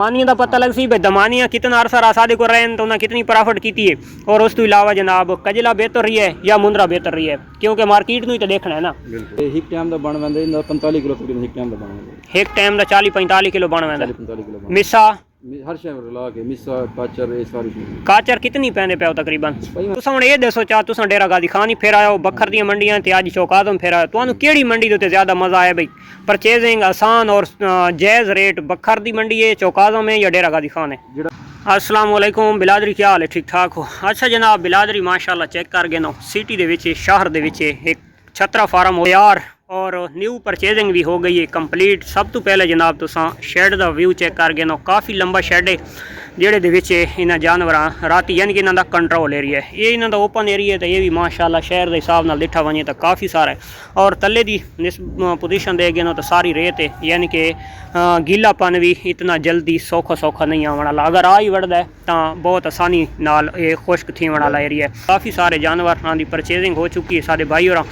दमानिया का पता लग सी भाई दमानिया कितना अरसा रासादे को रहे तो उन्हें कितनी प्रॉफिट की है। और उस तो इलावा जनाब कजला बेहतर रही है या मुंद्रा बेहतर रही है, क्योंकि मार्केट में तो देखना है ना। एक टाइम का बन वैंदा 45 किलो तकरीबन एक टाइम का बन वैंदा, एक टाइम का 40-45 किलो बन वैंदा। 45 किलो मिसा हर शय रला के मिसा काचर ये सारी चीज़ काचर कितनी पैंदे पे तकरीबन तुसा हुण ये दसो चाह तुसा डेरा गादी खानी फिर आयो बखर दी मंडियां ते अज चौकादम फिर आयो तुहानू केड़ी मंडी दे ज्यादा मजा आया भाई? परचेजिंग आसान और जायज़ रेट बखर दी मंडी है, चौकादम है या डेरा गादी खान है? अस्सलाम वालेकुम बिलादरी, क्या हाल है? ठीक ठाक हो? अच्छा जनाब बिलादरी माशाल्लाह चेक कर गए नो सिटी दे विच शहर दे विच एक छतरा फार्म हो यार और न्यू परचेजिंग भी हो गई है कंप्लीट। सब तो पहले जनाब तुसा शेड का व्यू चेक कर गए नो, काफ़ी लंबा शेड है जेड़े दे विच इन्हां जानवरां राती यानी कि इन्हां दा कंट्रोल एरिया है। ये इन्हां दा ओपन एरिया है तो ये भी माशाल्लाह शहर के हिसाब नाल दिठा वजे तो काफ़ी सारा है। और तले दी पोजीशन दे गए नो तो सारी रेत है, यानी कि गीलापन भी इतना जल्दी सौखा नहीं आने वाला। अगर आ ही वड़दा है तो बहुत आसानी नाल ये खुश्क थी वाला एरिया है। काफ़ी सारे जानवरां दी परचेजिंग हो चुकी है। साडे भाई होरां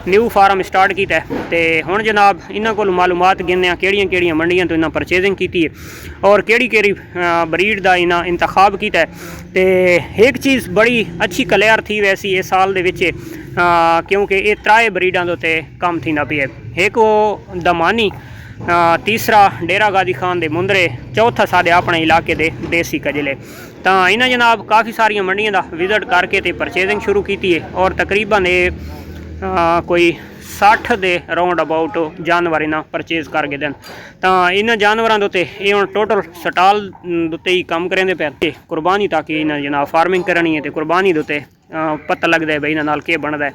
न्यू फार्म स्टार्ट किया है तो हुण जनाब इन्हां कोल मालूमात गिनने केड़ियां मंडियां तो इन्हां परचेजिंग की है और केड़ी ब्रीड का इन्हां इंतखाब किया है। तो एक चीज़ बड़ी अच्छी क्लियर थी वैसी इस साल दे विच, क्योंकि ये त्राए ब्रीडां दे उत्ते कम थी ना पे। एक वो दमानी, तीसरा डेरा गादी खान दे मुंदरे, चौथा साढ़े अपने इलाके दे देसी कजले। तो इन्हें जनाब काफ़ी सारिया मंडियां का विजिट करके तो परचेजिंग शुरू की है और तकरीबन ये कोई 60 दे राउंड अबाउट जानवर इन्हें परचेज कर गए दिन। तो इन जानवरों के ये हम टोटल स्टाल उत्ते ही काम करेंगे पे कुर्बानी तक इन्हें जनाब फार्मिंग करनी है तो कुर्बानी उत्ते पता लगता है भाई इन्होंने नाल केह बनता है,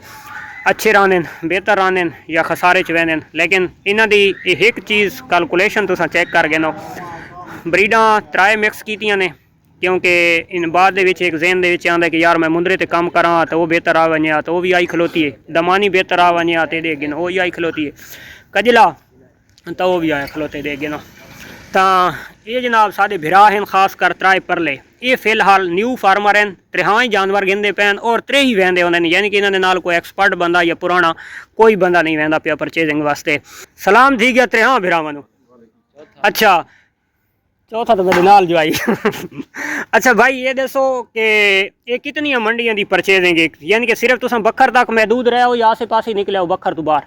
अच्छे रांदे बेहतर रांदे या खसारे च वहदे। लेकिन इन्हों की एक चीज़ कैलकुलेशन तुस चेक कर गए नो, ब्रीडां त्राए मिक्स कीतियां ने, क्योंकि इन बाद एक जहन के आंदा कि यार मैं मुंदरे ते काम करा तो वो बेहतर आ वने तो वो भी आई खलोती है, दमानी बेहतर आ वने तो देगी वो ही आई खलोती है, कजला तो वो भी आए खलोते देगी ना। तो ये जनाब साढ़े भिरा हैं खास कर त्राए परले, ये फिलहाल न्यू फार्मर हैं, 3 जानवर गिनते पैन और 3 ही वहदे उन्होंने, यानी कि इन्होंने नाल कोई एक्सपर्ट बंदा या पुराना कोई बंदा नहीं वहदा पिया परचेजिंग वास्ते। सलाम थी गया 3 भिरावां नूं। अच्छा चौथा तो मेरे नाल जो आई अच्छा भाई ये दसो कि ये कितनी मंडियां दी परचेजिंग, यानी कि सिर्फ तुम बखर तक महदूद रहे हो या आसे पासे निकले हो बखर तो बाहर?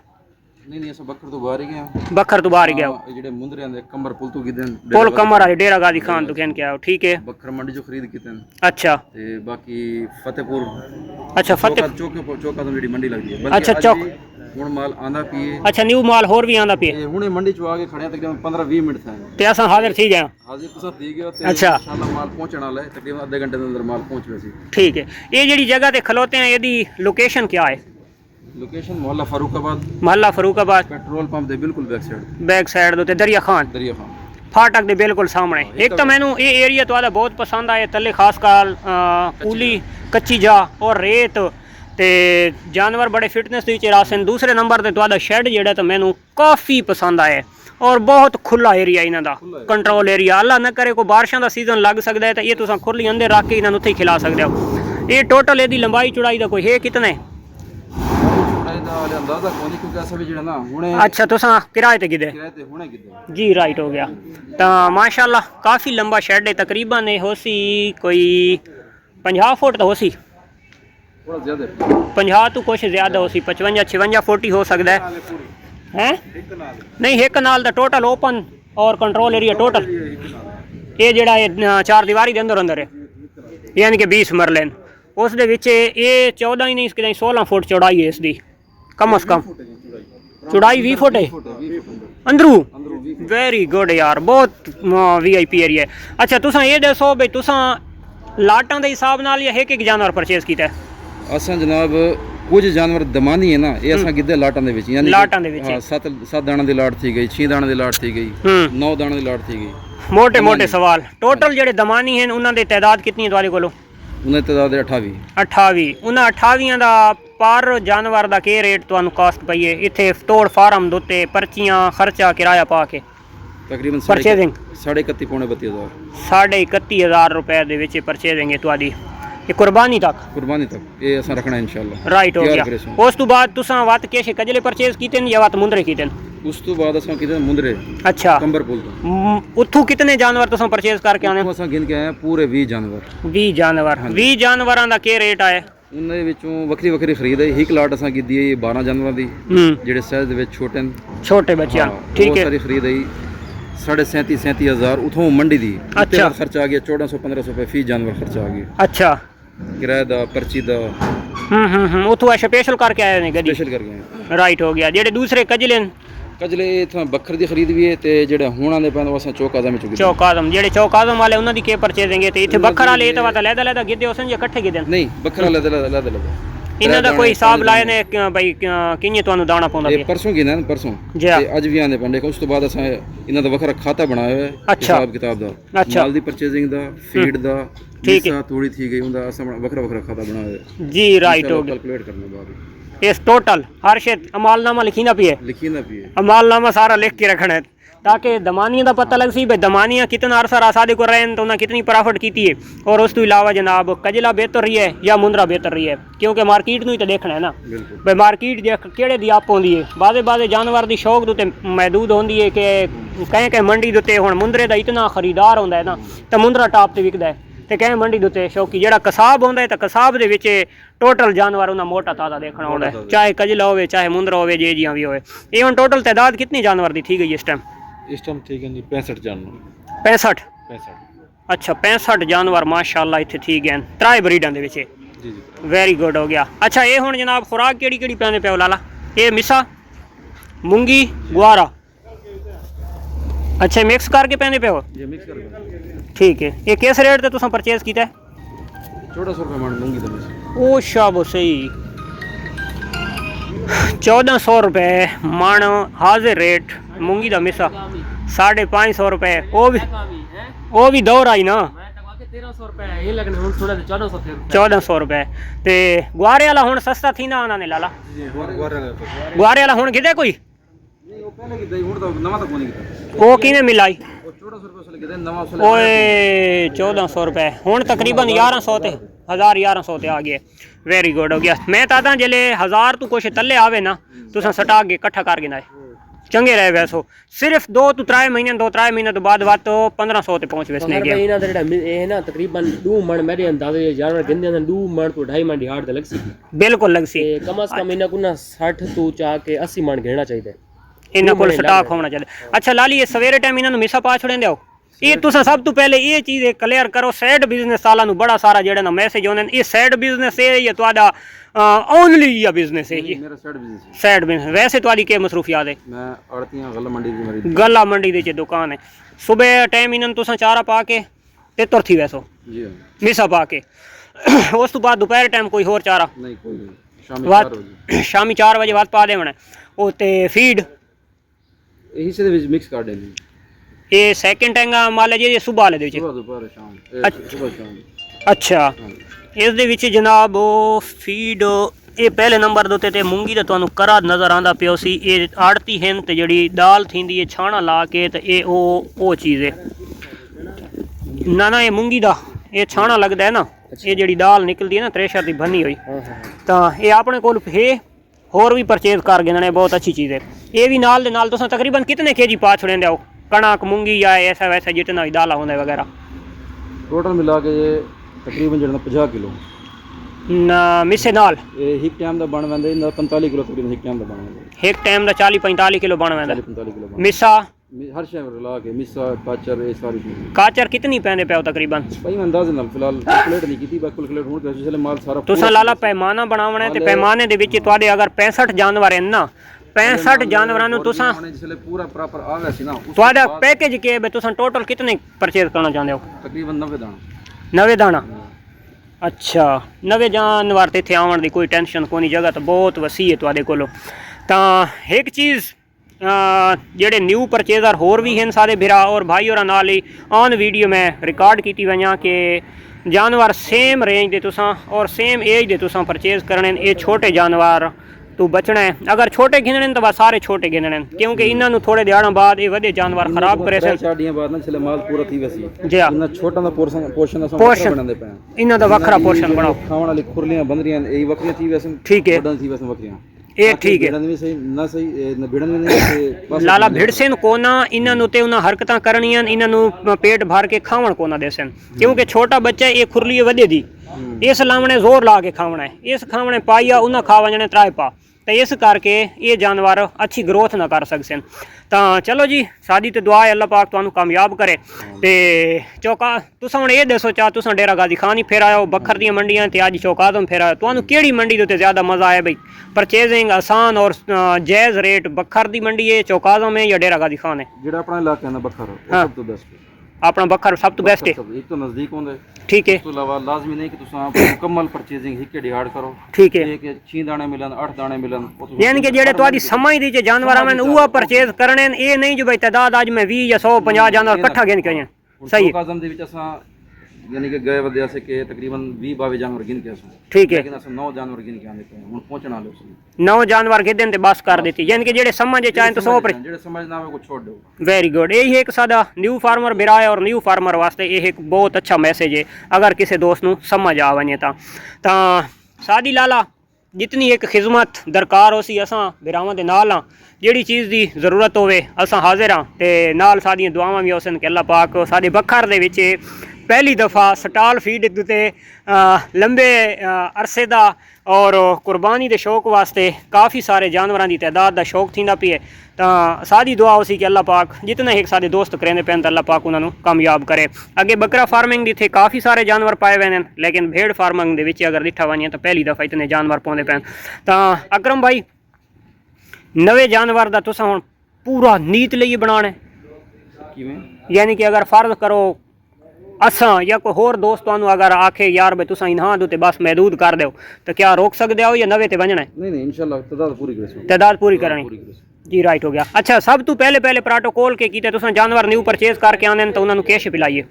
नहीं अस बखर तो बाहर ही गए, बखर तो बाहर ही गए हो। जेडे मुंदरे आंदे कमर पुल तो किदन पुल कमर वाले डेरा गादी खान तो कहन के आओ, ठीक है। बखर मंडी जो खरीद कितन। अच्छा ते बाकी फतेहपुर, अच्छा फतेह चौका तो जेडी मंडी लगदी है। अच्छा चौक हुण माल आंदा पिए। अच्छा न्यू माल होर भी आंदा पिए। हुणे मंडी च आके खड़े तकरीबन 15-20 मिनट थे ते असां हाजिर थी गए हाजिर तुसा थी गए ते अच्छा इंशाल्लाह माल पहुंचण वाला है, तकरीबन आधे घंटे के अंदर माल पहुंच वैसी। ठीक है। ये जेडी जगह ते खलोते हैं यदि लोकेशन क्या है? लोकेशन मोहल्ला फरूकाबाद, मोहल्ला फरूकाबाद, पेट्रोल पंप दे बिल्कुल बैक साइड ते दरिया खान फाटक दे बिल्कुल सामने। एक तो मैनू ये एरिया तो बहुत पसंद आया, तले खास कर कूली कच्ची जा और रेत ते जानवर बड़े फिटनेस के रासन। दूसरे नंबर ते तो शेड जेड़ा तो मैनू काफ़ी पसंद आया और बहुत खुला एरिया इन्हों का कंट्रोल एरिया। अल्लाह न करे कोई बारिशों का सीजन लग सकता है तो ये तुम खुली अंदर रख के इन्होंने उत्थे खिला सकते हो। ये टोटल यदि लंबाई चौड़ाई का कोई है कितने? अच्छा तुसा किराए ते गिदे जी, राइट हो गया। तो माशाल्लाह काफ़ी लंबा शेड है, तकरीबन हो सी कोई 50 फुट तो हो सी, 50 तो कुछ ज़्यादा हो सी, 55-56 फुट हो सकता है नहीं एक नाल दा टोटल ओपन और कंट्रोल एरिया टोटल ये जड़ा है 4 दीवारी के अंदर अंदर है, यानी कि 20 मरले उस दे विच ये 14 ही नहीं 16 फुट चौड़ाई है इसकी कम अज कम, चौड़ाई 20 फुट है अंदरू। वेरी गुड यार, बहुत VIP एरिया है। अच्छा तुसा ये दसो भाई तुसा लाटां दे हिसाब नाल या एक जानवर परचेज किया है? असां जनाब कुछ जानवर दमानी है ना ये असां गिद्दे लाटां दे विच, यानी लाटां दे विच 7 दाणा दी लाट थी गई, 6 दाणा दी लाट थी गई, 9 दाणा दी लाट थी गई। मोटे सवाल टोटल जेडे दमानी हैं उन्हां दी तादाद कितनी है तुहाडे कोलों? उन्हें तादाद 28 उन्हां 28 दा पर जानवर दा के रेट तुहानू कॉस्ट पई है इत्थे तोड़ फार्म दोते पर्चियां खर्चा किराया पा के? तकरीबन परचेजिंग 31,000 रुपए दे विच परचेजिंग है तुहाडी ये कुर्बानी तक ये असां रखना इंशाल्लाह। राइट हो गया। उस तो बाद तुसां वत केश कजले परचेज कीते या वत मुंदरे कीते? ਉਸ ਤੋਂ ਬਾਅਦ ਅਸਾਂ ਕਿਤੇ ਮੁੰਦਰੇ ਅੱਛਾ ਕੰਬਰ ਪੁੱਲ ਤੋਂ ਉੱਥੋਂ ਕਿਤਨੇ ਜਾਨਵਰ ਤੁਸੀਂ ਪਰਚੇਸ ਕਰਕੇ ਆਨੇ? ਅਸਾਂ ਗਿਣ ਕੇ ਆਏ ਹਾਂ ਪੂਰੇ 20 ਜਾਨਵਰ। 20 ਜਾਨਵਰ। 20 ਜਾਨਵਰਾਂ ਦਾ ਕੀ ਰੇਟ ਆਇਆ? ਉਹਨਾਂ ਦੇ ਵਿੱਚੋਂ ਵੱਖਰੀ ਵੱਖਰੀ ਖਰੀਦ ਹੈ। ਇੱਕ ਲਾਟ ਅਸਾਂ ਕੀਤੀ ਹੈ 12 ਜਾਨਵਰਾਂ ਦੀ, ਜਿਹੜੇ ਸਾਈਜ਼ ਦੇ ਵਿੱਚ ਛੋਟੇ ਨੇ, ਛੋਟੇ ਬੱਚਿਆਂ। ਠੀਕ ਹੈ, ਉਹ ਸਾਰੀ ਖਰੀਦ ਹੈ 37,000 ਉਥੋਂ ਮੰਡੀ ਦੀ। ਅੱਛਾ, ਖਰਚਾ ਆ ਗਿਆ 1400-1500 ਰੁਪਏ ਫੀ ਜਾਨਵਰ ਖਰਚਾ ਆ ਗਿਆ। ਅੱਛਾ, ਕਿਰਾਏ ਦਾ, ਪਰਚੀ ਦਾ। ਉਥੋਂ ਸਪੈਸ਼ਲ ਕਰਕੇ ਆਏ ਨੇ ਗੱਡੀ? ਸਪੈਸ਼ਲ ਕਰਕੇ ਆਏ। ਰਾਈਟ ਹੋ ਗਿਆ। ਜਿਹੜੇ ਦੂਸਰੇ ਕਜਲੇ ਨੇ? ਕਜਲੇ ਇਥੋਂ ਬੱਕਰ ਦੀ ਖਰੀਦ ਵੀ ਹੈ ਤੇ ਜਿਹੜੇ ਹੁਣ ਆਂਦੇ ਪੈਣ ਉਹ ਅਸਾਂ ਚੌਕ ਆਜ਼ਮ ਵਿੱਚ ਚੁੱਕੇ। ਚੌਕ ਆਜ਼ਮ, ਜਿਹੜੇ ਚੌਕ ਆਜ਼ਮ ਵਾਲੇ ਉਹਨਾਂ ਦੀ ਕੀ ਪਰਚੇਜ਼ਿੰਗ ਹੈ? ਤੇ ਇੱਥੇ ਬੱਕਰ ਵਾਲੇ ਤਾਂ ਵਾਤਾ ਲੈਦਾ ਗਿੱਦੇ ਹੋਸਨ ਜਾਂ ਇਕੱਠੇ ਗਿੱਦੇ? ਨਹੀਂ, ਬੱਕਰ ਲੈਦਾ। ਇਹਨਾਂ ਦਾ ਕੋਈ ਹਿਸਾਬ ਲਾਏ ਨੇ ਭਾਈ ਕਿੰਨੇ ਤੁਹਾਨੂੰ ਦਾਣਾ ਪਾਉਂਦਾ? ਇਹ ਪਰਸੋਂ ਗਿਣਾ ਨਾ, ਪਰਸੋਂ ਤੇ ਅੱਜ ਵੀ ਆਂਦੇ ਪੈਂਦੇ। ਉਸ ਤੋਂ ਬਾਅਦ ਅਸਾਂ ਇਹਨਾਂ ਦਾ ਵੱਖਰਾ ਖਾਤਾ ਬਣਾਇਆ ਹੋਇਆ ਹੈ ਹਿਸਾਬ ਕਿਤਾਬ ਦਾ, ਮਾਲ ਦੀ ਪਰਚੇਜ਼ਿੰਗ ਦਾ, ਫੀਡ ਦਾ। ਠੀਕ ਹੈ, ਥੋੜੀ ਥੀ ਗਈ ਹੁੰਦਾ ਅਸਾਂ ਵੱਖਰਾ ਖਾਤਾ ਬਣਾਇਆ ਹੋਇਆ ਜੀ। ਰਾਈਟ ਹੋ ਗਿਆ। ਕੈਲਕੂਲੇਟ ਕਰਨਾ ਬਾਅਦ ਇਸ ਟੋਟਲ हर शेर अमालनामा लिखीना पिए अमालनामा सारा लिख के रखना है ताकि दमानिया का पता लग सी भाई दमानिया कितना अरसा रासादे को रहे तो उन्हें कितनी प्रॉफिट की है। और उस तो इलावा जनाब कजला बेहतर रही है या मुंदरा बेहतर रही है, क्योंकि मार्केट में तो देखना है ना भाई मार्केट देख केड़े दी आप होंदी है। बाजे जानवर की शौक उत्ते महदूद होंदी है कि कहीं मंडी के उत्ते हुण मुंदरे का इतना खरीदार होंदा है ना तो मुंदरा टॉप ते विकदा है ਤੇ ਕਹੇ ਮੰਡੀ ਦੇ ਉੱਤੇ ਸ਼ੌਕੀ ਜਿਹੜਾ ਕਸਾਬ ਹੁੰਦਾ ਹੈ ਤਾਂ ਕਸਾਬ ਦੇ ਵਿੱਚ ਟੋਟਲ ਜਾਨਵਰ ਉਹਨਾਂ ਮੋਟਾ ਤਾਜ਼ਾ ਦੇਖਣਾ ਹੁੰਦਾ ਹੈ, ਚਾਹੇ ਕਜਲਾ ਹੋਵੇ ਚਾਹੇ ਮੁੰਦਰਾ ਹੋਵੇ ਜੇ ਜੀਆਂ ਵੀ ਹੋਵੇ। ਇਹ ਹੁਣ ਟੋਟਲ ਤਾਦਾਦ ਕਿੰਨੀ ਜਾਨਵਰ ਦੀ ਥੀ ਗਈ ਇਸ ਟਾਈਮ? ਠੀਕ ਹੈ ਜੀ 65 ਜਾਨਵਰ। 65? ਅੱਛਾ 65 ਜਾਨਵਰ ਮਾਸ਼ਾਅੱਲਾ ਇੱਥੇ ਥੀ ਗਏ ਤਰਾਏ ਬਰੀਡਾਂ ਦੇ ਵਿੱਚ। ਜੀ ਵੈਰੀ ਗੁੱਡ ਹੋ ਗਿਆ। ਅੱਛਾ ਇਹ ਹੁਣ ਜਨਾਬ ਖੁਰਾਕ ਕਿਹੜੀ ਕਿਹੜੀ ਪੈਂਦੇ ਪਿਓ ਲਾਲਾ? ਇਹ ਮਿਸਾ, ਮੂੰਗੀ, ਗੁਆਰਾ। अच्छा मिक्स करके पैंदे पे हो? मिक्स करके। ठीक है। ये किस रेट ते तुसां परचेज कीता है? 1400 रुपए मन मूंगी दा। ओ शाबो सही 1400 रुपए मन हाजिर रेट मूंगी दा मिसा। 550 रुपए वो भी दौर आई ना 1400 रुपए। ते गुआरे वाला हुण सस्ता थी ना उन्होंने लाला? गुआरे वाला हुण किते कोई वो किने मिलाई? 1400 रुपए हुण तकरीबन 1100 ते 1100 ते आ गए। वेरी गुड हो गया। मैं तादा जले 1000 तू कुछ तले आवे ना तुसा सटा के इकट्ठा करके ना चंगे रहे वैसो सिर्फ 2 तो 3 महीने तो बाद तो 1500 ते पहुंच वैसने गया। इना दा ए ना तकरीबन 2 मन मेरे अंदाजे जानवर गिनदे ने 2 मन तो 2.5 मन दी हाड़ ते लगसी। बिल्कुल लगसी। कम से कम इना को ना 60 तो चा के 80 मन गिनना चाहिए। इन्हां कोल स्टॉक होना चाहिए। अच्छा लाली ये सवेरे टाइम इन्हां मिसा पा छड़े दिओ। ये तुसा सब तो पहले ये चीज़ क्लियर करो सैड बिजनेस वाला नु बड़ा सारा जेड़ा ना मैसेज आउंदे ये सैड बिजनेस है या तुहाडा ओनली या बिजनेस है? ये मेरा सैड बिजनेस है। Sad business. वैसे तुहाडी के मसरूफियात है? मैं आड़तियां गल्ला मंडी दी मेरी गल्ला मंडी दी दुकान है। सुबह टाइम इन्हां तुसा चारा पा के ते तुर थी वैसो जी मिसा पा के उस तो बाद दोपहर टाइम कोई होर चारा नहीं कोई नहीं शामी 4 बजे बाद पा देवना ओ ते फीड इसी दे विच मिक्स कर देनी। ये सेकंड टैंगा माल है जी सुबह वाले दे विच सुबह शाम सुबह शाम। अच्छा इस दे विच जनाब ओ फीड ये पहले नंबर दे ते मूंगी दा तुहानू करा नज़र आंदा पियो सी। ये आड़ती हैं ते जड़ी दाल थींदी है छाणा ला के ते ये ओ चीज़ है ना ये मूंगी दा ये छाणा लगदा है ना ये जड़ी दाल निकलदी है ना थ्रेशर दी बनी हुई तां ये अपने कोल है होर भी परचेज कर गिनने बहुत अच्छी चीज़ है। ये भी नाल दे नाल तुसां तकरीबन कितने केजी पा छड़े दे कणक मूंगी या ऐसा वैसा जितना भी दाला होंदा वगैरह टोटल मिला के तकरीबन जड़ा 50 किलो ना मिसे नाल ये एक टाइम दा बन वंदे 45 किलो तकरीबन एक टाइम दा बन वंदे। एक टाइम दा 40-45 किलो बन वंदा 45 किलो मिसा हर शय मिला के मिसा काचर ये सारी चीज़। काचर कितनी पैंदे पे तकरीबन? भाई मैं अंदाज़े नाल फिलहाल कैलकुलेट नहीं कीती बाकी कैलकुलेट होण ते जिसले माल सारा तुसां लाला पैमाना बनावना है ते पैमाने दे विच तुहाडे अगर 65 जानवर हैं ना 65 जानवरां नु तुसां जिसले पूरा प्रॉपर आवे सी ना तुहाडा पैकेज के है तुसां टोटल कितने परचेज करना चाहते हो? तकरीबन 90 दाना। अच्छा 90 जानवर ते इत्थे आवन दी कोई टेंशन कोई जगह तो बहुत वसी है तुहाडे कोलों। तां एक चीज़ जेडे न्यू परचेजर होर भी हैं सारे भिरा और भाई और नाल ही ऑन वीडियो में रिकॉर्ड की वजह कि जानवर सेम रेंज दे तुसां और सेम एज दे तुसां परचेज करने ये छोटे जानवर तो बचना है। अगर छोटे गिनने तो बस सारे छोटे गिनने क्योंकि इन्होंने थोड़े दिहाड़ों बाद ये वधे जानवर खराब करे से चाड़ियां बाद ना चले माल पूरा थी वैसी जी हां इन्ना छोटा दा पोर्शन दा बनांदे पे इन्ना दा वखरा पोर्शन बनाओ खावन वाली खुरलियां बंदरियां ए वखरियां थी वैसे ठीक है थी वैसे वखरियां ਇਹ ਠੀਕ ਹੈ ਵੀ ਸਹੀ ਨਾ ਸਹੀ ਨਾ ਭਿੜਨ ਵੀ ਨਹੀਂ ਤੇ ਬਸ ਲਾਲਾ ਭਿੜਸਨ ਕੋਨਾ ਇਹਨਾਂ ਨੂੰ ਤੇ ਉਹਨਾਂ ਹਰਕਤਾਂ ਕਰਨੀਆਂ ਇਹਨਾਂ ਨੂੰ ਪੇਟ ਭਰ ਕੇ ਖਾਵਣ ਕੋਨਾ ਦੇਸਨ ਕਿਉਂਕਿ ਛੋਟਾ ਬੱਚਾ ਇਹ ਖੁਰਲੀ ਵਧੇ ਦੀ ਇਸ ਲਾਵਣੇ ਜ਼ੋਰ ਲਾ ਕੇ ਖਾਵਣਾ ਹੈ ਇਸ ਖਾਵਣੇ ਪਾਈਆ ਉਹਨਾਂ ਖਾਵਾ ਜਣੇ ਤਰਾਏ ਪਾ ਤੇ ਇਸ ਕਰਕੇ ਇਹ ਜਾਨਵਰ ਅੱਛੀ ਗਰੋਥ ਨਾ ਕਰ ਸਕਣ ਤਾਂ ਚਲੋ ਜੀ ਸਾਡੀ ਤੇ ਦੁਆ ਹੈ ਅੱਲਾਹ ਪਾਕ ਤੁਹਾਨੂੰ ਕਾਮਯਾਬ करे ਤੇ ਚੌਕਾ ਤੁਸੀਂ ਹੁਣ ਇਹ ਦੱਸੋ ਚਾ ਤੁਸੀਂ ਡੇਰਾ ਗਾਜ਼ੀ ਖਾਨ ਹੀ ਫਿਰ ਆਇਓ ਬੱਖਰ ਦੀਆਂ ਮੰਡੀਆਂ ਤੇ ਅੱਜ ਚੌਕਾਤੋਂ ਫਿਰ ਆਇਓ ਤੁਹਾਨੂੰ ਕਿਹੜੀ ਮੰਡੀ ਦੇ ਉੱਤੇ ਜ਼ਿਆਦਾ ਮਜ਼ਾ ਆਇਆ ਬਈ परचेजिंग आसान और जायज़ रेट बखर दी मंडी है चौकाज़ों में या डेरा गाजी खान है ਜਿਹੜਾ ਆਪਣਾ ਇਲਾਕਾ ਹੈ ਨਾ ਬਖਰ हाँ। ਸਭ ਤੋਂ ਬੈਸਟ अपना बखर सब तो बेस्ट है ਇੱਕ ਤਾਂ ਨਜ਼ਦੀਕ ਹੁੰਦਾ ਹੈ ठीक है ਇਸ ਤੋਂ ਇਲਾਵਾ ਲਾਜ਼ਮੀ ਨਹੀਂ ਕਿ ਤੁਸੀਂ ਆਪ ਮੁਕੰਮਲ ਪਰਚੇਜ਼ਿੰਗ ਇੱਕ ਦਿਹਾੜ ਕਰੋ ठीक है ਇਹ ਕਿ 6 ਦਾਣੇ ਮਿਲਣ 8 ਦਾਣੇ ਮਿਲਣ यानी कि जेड़े तुहाडी समझ दी च जानवर आवन वो परचेज करने ये नहीं जो भाई तादाद आज मैं 20 या 150 जानवर इकट्ठा गिन के आए सही है ਕਾਜ਼ਮ ਦੇ ਵਿੱਚ ਅਸਾਂ ਯਾਨੀ ਕਿ ਗਏ ਵਧਿਆ ਸੇ ਕਿ ਤਕਰੀਬਨ 20-22 ਜਾਨਵਰ ਗਿਣ ਕੇ ਅਸਾਂ ठीक है ਲੇਕਿਨ ਅਸਾਂ 9 ਜਾਨਵਰ ਗਿਣ ਕੇ ਆਂਦੇ ਪਏ ਹੁਣ ਪਹੁੰਚਣਾ ਲੋ ਸੀ 9 जानवर के दिन ते बस कर देती यानी कि जेड़े समझ चाहे तो 100 पर ਜਿਹੜੇ ਸਮਝ ਨਾ ਆਵੇ ਕੋ ਛੋੜ ਦਿਓ वेरी गुड यही एक सादा न्यू फार्मर बिरा है और न्यू फार्मर वास्ते ये एक बहुत अच्छा मैसेज है अगर किसी दोस्त नू समझ आ वने तां सादी लाला जितनी एक खिदमत दरकार हो सी असां बिरावां दे नाल हां ਜਿਹੜੀ ਚੀਜ਼ ਦੀ ਜ਼ਰੂਰਤ ਹੋਵੇ ਅਸਾਂ ਹਾਜ਼ਰ ਹਾਂ ਤੇ ਨਾਲ ਸਾਡੀਆਂ ਦੁਆਵਾਂ ਵੀ ਹੋਸਨ ਕਿ ਅੱਲਾਹ ਪਾਕ ਸਾਡੇ ਬੱਖਰ ਦੇ ਵਿੱਚ ਪਹਿਲੀ ਦਫਾ ਸਟਾਲ ਫੀਡ ਤੇ ਲੰਬੇ ਅਰਸੇ ਦਾ ਔਰ ਕੁਰਬਾਨੀ ਦੇ ਸ਼ੌਕ ਵਾਸਤੇ ਕਾਫੀ ਸਾਰੇ ਜਾਨਵਰਾਂ ਦੀ ਤਾਦਾਦ ਦਾ ਸ਼ੌਕ ਥੀਂਦਾ ਪਈ ਤਾਂ ਸਾਡੀ ਦੁਆ ਹੋ ਸੀ ਕਿ ਅੱਲਾਹ ਪਾਕ ਜਿਤਨਾ ਇੱਕ ਸਾਡੇ ਦੋਸਤ ਕਰਿੰਦੇ ਪੈਣ ਤਾਂ ਅੱਲਾਹ ਪਾਕ ਉਹਨਾਂ ਨੂੰ ਕਾਮਯਾਬ ਕਰੇ ਅੱਗੇ ਬੱਕਰਾ ਫਾਰਮਿੰਗ ਦੀ ਇੱਥੇ ਕਾਫੀ ਸਾਰੇ ਜਾਨਵਰ ਪਾਏ ਹੋਏ ਨੇ ਲੇਕਿਨ ਭੇਡ ਫਾਰਮਿੰਗ ਦੇ ਵਿੱਚ ਅਗਰ ਦਿਖਾ ਵਣੀਏ ਤਾਂ ਪਹਿਲੀ ਦਫਾ ਇਤਨੇ ਜਾਨਵਰ ਪਾਉਂਦੇ ਪੈਣ ਤਾਂ ਅਕਰਮ ਭਾਈ ਨਵੇਂ ਜਾਨਵਰ ਦਾ ਤੁਸੀਂ ਹੁਣ ਪੂਰਾ ਨੀਤ ਲਈ ਬਣਾਉਣਾ ਕਿਵੇਂ ਯਾਨੀ ਕਿ ਅਗਰ ਫਰਜ਼ ਕਰੋ ਅਸਾਂ ਜਾਂ ਕੋਈ ਹੋਰ ਦੋਸਤ ਤੁਹਾਨੂੰ ਅਗਰ ਆਖੇ ਯਾਰ ਬਈ ਤੁਸੀਂ ਇਨਹਾਂ ਦੇ ਬਸ ਮਹਿਦੂਦ ਕਰ ਦਿਓ ਤਾਂ ਕਿਆ ਰੋਕ ਸਕਦੇ ਹੋ ਜਾਂ ਨਵੇਂ ਤੇ ਵਜਣਾ ਹੈ ਨਹੀਂ ਇਨਸ਼ਾਅੱਲਾ ਤਾਦਾਦ ਪੂਰੀ ਕਰੇ ਤਾਦਾਦ ਪੂਰੀ ਕਰਨੀ जी राइट हो गया अच्छा सब तो पहले प्रोटोकॉल के कीते तुसां जानवर न्यू परचेज करके आने तो उन्होंने कैश पिलाइए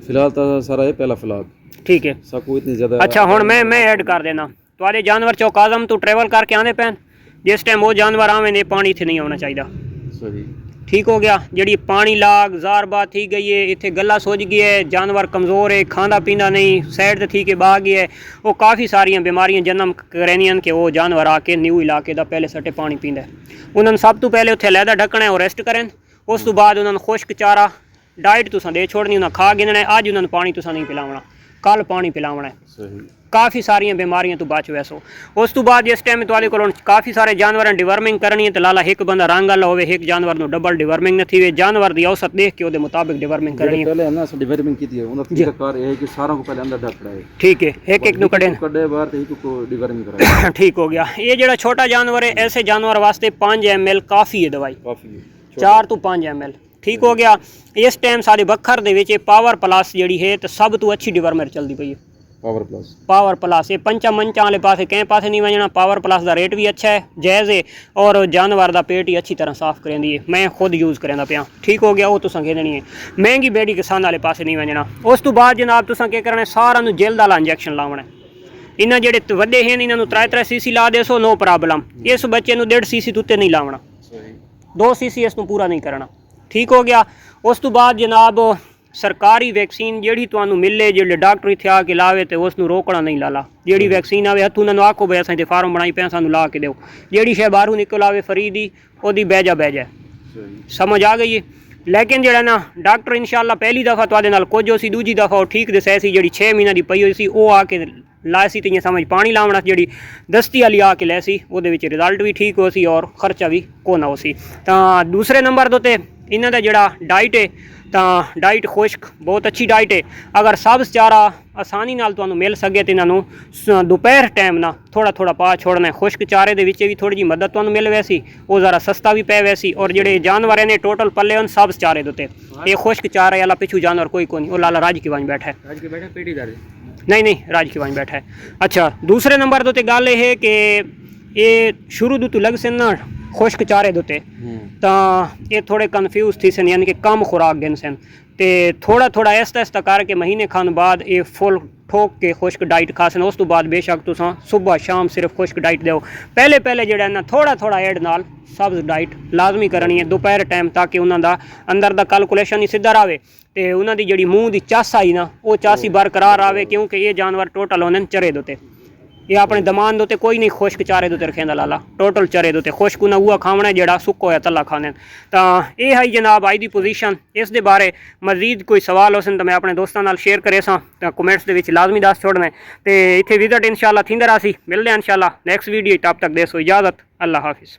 फिलहाल तो सारा है पहला फिलहाल ठीक है सब को इतनी ज़्यादा अच्छा हुण मैं ऐड कर देना तुम्हारे जानवर चौकाज़म तो ट्रैवल करके आने पैन जिस टाइम वो जानवर आवे ने पानी इत्थे नहीं आना चाहिए सही ठीक हो गया जी पानी लाग जार थी गई है इतने गला सुज गई है जानवर कमज़ोर है खाँदा पींदा नहीं साइड से थी के बह गया है वो काफ़ी सारिया बीमारियां जन्म करनियां कि वो जानवर आके न्यू इलाके का पहले सट्टे पानी पींदा है उन्होंने सब तो पहले उत्थे लैदा ढकना है और रेस्ट करें उस तो बाद उन्होंने खुश्क चारा डाइट तुसां दे छोड़नी उन्हें खा गिनना है अज उन्होंने पानी तुसां नहीं पिलावना कल पानी पिलावना है सही काफ़ी सारिया बीमारियां तो बच वैसो उस तो बाद जिस टाइम तुहाडे कोल काफ़ी सारे जानवर डिवर्मिंग करनी है तो लाला एक बंदा रंग वाला होवे एक जानवर नो डबल डिवर्मिंग न थी वे जानवर दी औसत देख के ओदे मुताबिक डिवर्मिंग करनी है पहले है ना सा डिवर्मिंग की थी उन्होंने तरीका कार है कि सारों को पहले अंदर ढकड़ा है ठीक है एक नु कड़े बाहर तो एक को डिवर्मिंग करा ठीक हो गया ये जेड़ा छोटा जानवर है ऐसे जानवर वास्ते 5 ml काफ़ी है दवाई काफी 4 तो 5 ml ठीक हो गया इस टाइम सारे बखर दे विच पावर प्लस जिहड़ी है तो सब तो अच्छी डिवर्मर चलती पई है पावर प्लस ये पंचा मंचा वाले पासे कहीं पासे नहीं वजना पावर प्लस का रेट भी अच्छा है जायज़ है और जानवर का पेट ही अच्छी तरह साफ करेंदी है मैं खुद यूज़ करेंदा पिया ठीक हो गया वो तुसां खेलनी है महंगी बेड़ी किसान वाले पासे नहीं वजना उस तो बाद जनाब तुसां क्या करना है सारा जल्द वाला इंजैक्शन लावना है इन्हें जेडे वड्डे हैं इन्होंने 3 cc ला देसो नो प्रॉब्लम इस बच्चे 1.5 cc तो उत्ते नहीं लावना 2 cc इस पूरा नहीं करना ठीक हो गया उस तो बाद जनाब सरकारी वैक्सीन ਜਿਹੜੀ ਤੁਹਾਨੂੰ ਮਿਲੇ ਜਿਹੜੇ ਡਾਕਟਰ ਇੱਥੇ ਆ ਕੇ ਲਾਵੇ ਤੇ ਉਸ ਨੂੰ ਰੋਕਣਾ ਨਹੀਂ ਲਾਲਾ ਜਿਹੜੀ ਵੈਕਸੀਨ ਆਵੇ ਹੱਥੋਂ ਉਹਨਾਂ ਨੂੰ ਆਖੋ ਬਈ ਅਸਾਂ ਤੇ ਫਾਰਮ ਬਣਾਈ ਪਿਆ ਸਾਨੂੰ ਲਾ ਕੇ ਦਿਓ ਜਿਹੜੀ ਸ਼ੈ ਬਾਹਰੋਂ ਨਿਕਲ ਆਵੇ ਫਰੀ ਦੀ ਉਹਦੀ ਬਹਿਜਾ ਸਮਝ ਆ ਗਈ ਹੈ ਲੇਕਿਨ ਜਿਹੜਾ ਨਾ ਡਾਕਟਰ ਇਨਸ਼ਾਅੱਲਾ ਪਹਿਲੀ ਦਫਾ ਤੁਹਾਡੇ ਨਾਲ ਕੁਝ ਸੀ ਦੂਜੀ ਦਫਾ ਉਹ ਠੀਕ ਦੱਸਿਆ ਸੀ ਜਿਹੜੀ 6 ਮਹੀਨਿਆਂ ਦੀ ਪਈ ਹੋਈ ਸੀ ਉਹ ਆ ਕੇ ਲਾਇਆ ਸੀ ਤੇ ਸਮਝ ਪਾਣੀ ਲਾਉਣਾ ਜਿਹੜੀ ਦਸਤੀ ਵਾਲੀ ਆ ਕੇ ਲੈ ਸੀ ਉਹਦੇ ਵਿੱਚ ਰਿਜ਼ਲਟ ਵੀ ਠੀਕ ਹੋ ਸੀ ਔਰ ਖਰਚਾ ਵੀ ਕੋਨਾ ਹੋ ਸੀ ਤਾਂ ਦੂਸਰੇ ਨੰਬਰ ਦੇ ਉੱਤੇ ਇਹਨਾਂ ਦਾ ਜਿਹੜਾ ਡਾਈਟ ਹੈ ਤਾਂ ਡਾਈਟ ਖੁਸ਼ਕ ਬਹੁਤ ਅੱਛੀ ਡਾਈਟ ਹੈ ਅਗਰ ਸਬਜ਼ ਚਾਰਾ ਆਸਾਨੀ ਨਾਲ ਤੁਹਾਨੂੰ ਮਿਲ ਸਕੇ ਤੇ ਇਹਨਾਂ ਨੂੰ ਦੁਪਹਿਰ ਟਾਈਮ ਨਾ ਥੋੜਾ ਪਾ ਛੋੜਨਾ ਖੁਸ਼ਕ ਚਾਰੇ ਦੇ ਵਿੱਚ ਵੀ ਥੋੜੀ ਜੀ ਮਦਦ ਤੁਹਾਨੂੰ ਮਿਲ ਵੈਸੀ ਉਹ ਜ਼ਰਾ ਸਸਤਾ ਵੀ ਪੈ ਵੈਸੀ ਔਰ ਜਿਹੜੇ ਜਾਨਵਰ ਨੇ ਟੋਟਲ ਪੱਲੇ ਹਨ ਸਬਜ਼ ਚਾਰੇ ਦੇ ਉੱਤੇ ਇਹ ਖੁਸ਼ਕ ਚਾਰਾ ਵਾਲਾ ਪਿੱਛੂ ਜਾਨਵਰ ਕੋਈ ਨਹੀਂ ਉਹ ਲਾਲਾ ਰਾਜ ਕੀ ਵਾਂਝ ਬੈਠਾ ਹੈ पेटी दर्द नहीं राज की वांझ बैठा है अच्छा दूसरे नंबर तो गल ये है कि ये शुरू तो लग सन ना खुश्क चारे दोते तो ये थोड़े कन्फ्यूज थी सन यानी कि कम खुराक गिन सन तो थोड़ा ऐसा करके महीने खान बाद ये फुल ठोक के खुश्क डाइट खा सन उस तो बाद बेशक तुसां सुबह शाम सिर्फ खुश्क डाइट दो पहले जो ना थोड़ा एड नाल सब्ज़ डाइट लाजमी करनी है दोपहर टाइम ताकि उन्होंने अंदर का कैलकुलेशन ही सीधा रहे तो उन्होंने जी मूँह की चस आई ना वो चस ही बरकरार आए क्योंकि ये जानवर टोटल होने चरे दोते ਇਹ ਆਪਣੇ ਦਮਾਨ ਦੇ ਉੱਤੇ ਕੋਈ ਨਹੀਂ ਖੁਸ਼ਕ ਚਾਰੇ ਦੇ ਉੱਤੇ ਰੱਖਿਆ ਲਾਲਾ ਟੋਟਲ ਚਾਰੇ ਦੇ ਉੱਤੇ ਖੁਸ਼ਕ ਨਾ ਉਹ ਖਾਵਣਾ ਜਿਹੜਾ ਸੁੱਕਾ ਹੋਇਆ ਤੱਲਾ ਖਾਣੇ ਤਾਂ ਇਹ ਹੈ ਜਨਾਬ ਅੱਜ ਦੀ ਪੋਜੀਸ਼ਨ ਇਸ ਦੇ ਬਾਰੇ ਮਜ਼ੀਦ ਕੋਈ ਸਵਾਲ ਹੋਸਨ ਤਾਂ ਮੈਂ ਆਪਣੇ ਦੋਸਤਾਂ ਨਾਲ ਸ਼ੇਅਰ ਕਰੇ ਸਾਂ ਤਾਂ ਕਮੈਂਟਸ ਦੇ ਵਿੱਚ ਲਾਜ਼ਮੀ ਦੱਸ ਛੋੜਨਾ ਤੇ ਇੱਥੇ ਵਿਜ਼ਿਟ ਇਨਸ਼ਾਅੱਲਾ ਥੀਂਦਾ ਰਹਾ ਸੀ ਮਿਲਦੇ ਹਾਂ ਇਨਸ਼ਾਅੱਲਾ ਨੈਕਸਟ ਵੀਡੀਓ ਤਬ ਤੱਕ ਦੇ ਸੋ ਇਜਾਜ਼ਤ ਅੱਲਾ ਹਾਫਿਜ਼